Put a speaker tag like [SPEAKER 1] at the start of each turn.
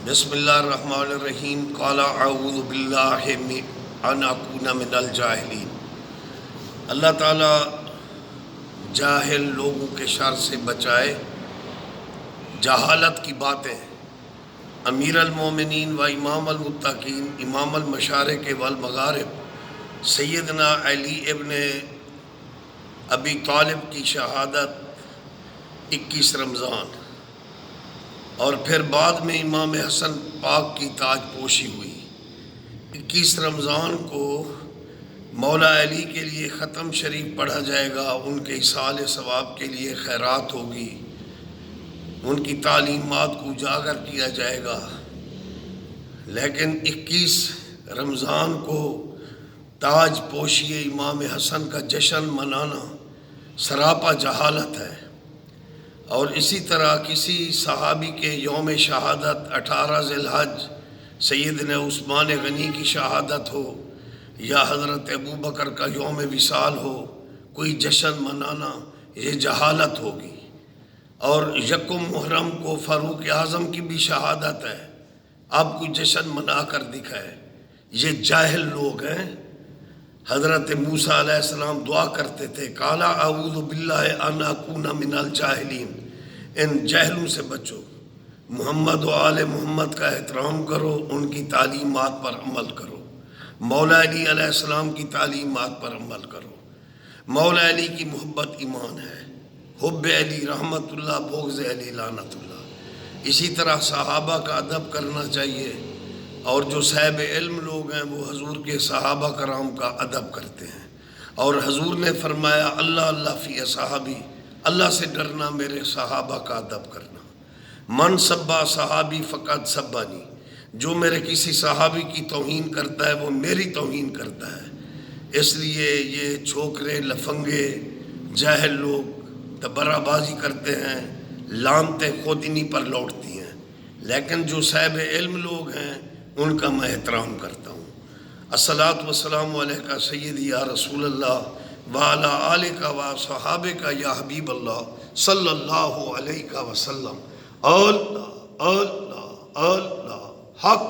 [SPEAKER 1] بسم اللہ الرحمن الرحیم قال اعوذ باللہ ان اکون من الجاہلین۔ اللہ تعالیٰ جاہل لوگوں کے شر سے بچائے۔ جہالت کی باتیں امیر المومنین و امام المتقین امام المشارق والمغارب سیدنا علی ابن ابی طالب کی شہادت 21 رمضان اور پھر بعد میں امام حسن پاک کی تاج پوشی ہوئی۔ 21 رمضان کو مولا علی کے لیے ختم شریف پڑھا جائے گا، ان کے اصال ثواب کے لیے خیرات ہوگی، ان کی تعلیمات کو اجاگر کیا جائے گا۔ لیکن 21 رمضان کو تاج پوشی امام حسن کا جشن منانا سراپا جہالت ہے۔ اور اسی طرح کسی صحابی کے یوم شہادت 18 ذی الحج سیدنا عثمان غنی کی شہادت ہو یا حضرت ابوبکر کا یوم وصال ہو، کوئی جشن منانا یہ جہالت ہوگی۔ اور یکم محرم کو فاروق اعظم کی بھی شہادت ہے، اب کوئی جشن منا کر دکھائے، یہ جاہل لوگ ہیں۔ حضرت موسیٰ علیہ السلام دعا کرتے تھے قال اعوذ باللہ ان اکون من الجاہلین، ان جہلوں سے بچو، محمد و آل محمد کا احترام کرو، ان کی تعلیمات پر عمل کرو، مولا علی علیہ السلام کی تعلیمات پر عمل کرو۔ مولا علی کی محبت ایمان ہے، حب علی رحمت اللہ، بغض علی لعنت اللہ۔ اسی طرح صحابہ کا ادب کرنا چاہیے، اور جو صاحب علم لوگ ہیں وہ حضور کے صحابہ کرام کا ادب کرتے ہیں۔ اور حضور نے فرمایا اللہ اللہ فی اصحابی، اللہ سے ڈرنا، میرے صحابہ کا ادب کرنا۔ من سبا صحابی فقط سبانی، جو میرے کسی صحابی کی توہین کرتا ہے وہ میری توہین کرتا ہے۔ اس لیے یہ چھوکرے لفنگے جاہل لوگ تبرہ بازی کرتے ہیں، لانتیں خود انہی پر لوٹتی ہیں، لیکن جو صاحب علم لوگ ہیں ان کا میں احترام کرتا ہوں۔ الصلاۃ والسلام علیکہ سیدی یا رسول اللہ وعلی آلک و صحابک یا حبیب اللہ صلی اللہ علیہ وسلم۔ اللہ اللہ اللہ حق